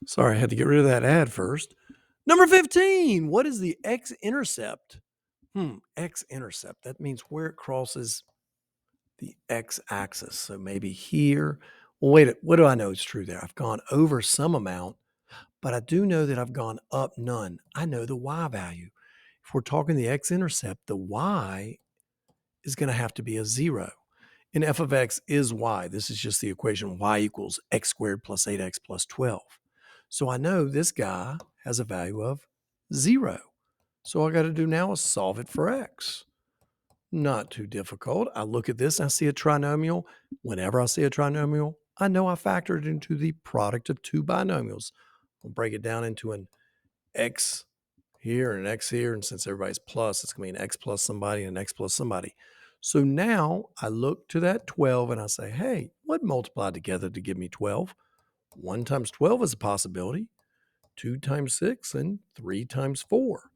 Sorry, I had to get rid of that ad first. Number 15. What is the x-intercept? X-intercept. That means where it crosses the x-axis. So maybe here. Well, wait, what do I know is true there? I've gone over some amount, but I do know that I've gone up none. I know the y value. If we're talking the x-intercept, the y is going to have to be a 0. And f of x is y. This is just the equation y equals x squared plus 8x plus 12. So I know this guy has a value of 0. So all I got to do now is solve it for x. Not too difficult. I look at this, I see a trinomial. Whenever I see a trinomial, I know I factored into the product of two binomials. We'll break it down into an x here and an x here. And since everybody's plus, it's going to be an x plus somebody and an x plus somebody. So now I look to that 12 and I say, hey, what multiplied together to give me 12? 1 times 12 is a possibility, 2 times 6, and 3 times 4.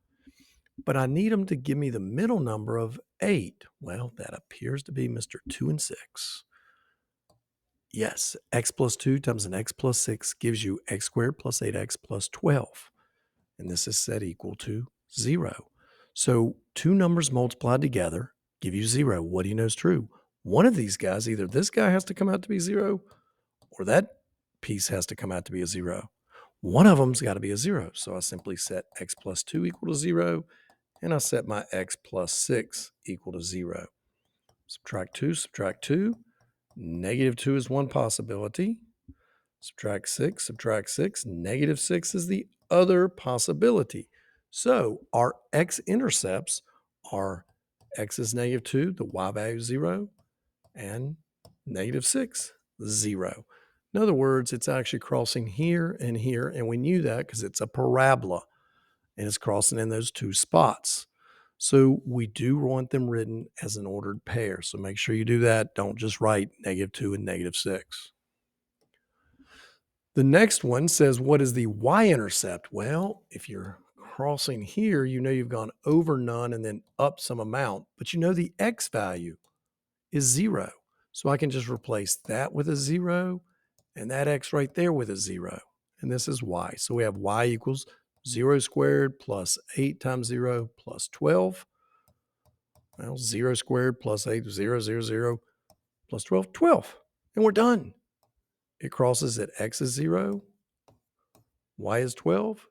But I need them to give me the middle number of 8. Well, that appears to be Mr. 2 and 6. Yes, x plus 2 times an x plus 6 gives you x squared plus 8x plus 12. And this is set equal to 0. So two numbers multiplied together give you 0. What do you know is true? One of these guys, either this guy has to come out to be 0 or that piece has to come out to be a 0. One of them's got to be a 0. So I simply set x plus 2 equal to 0, and I set my x plus 6 equal to 0. Subtract 2, subtract 2. Negative 2 is one possibility. Subtract 6. Negative 6 is the other possibility. So our x-intercepts are x is negative 2, the y value is 0, and negative 6, 0. In other words, it's actually crossing here, and we knew that because it's a parabola, and it's crossing in those two spots. So we do want them written as an ordered pair. So make sure you do that. Don't just write negative 2 and negative 6. The next one says, what is the y-intercept? Well, if you're crossing here, you know you've gone over none and then up some amount, but you know the x value is 0. So I can just replace that with a 0 and that x right there with a 0. And this is y. So we have y equals 0 squared plus 8 times 0 plus 12. Well, 0 squared plus 8, 0, 0, 0 plus 12, 12. And we're done. It crosses at x is 0, y is 12.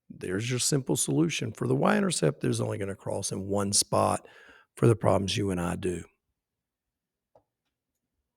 There's your simple solution. For the y-intercept, there's only going to cross in one spot for the problems you and I do.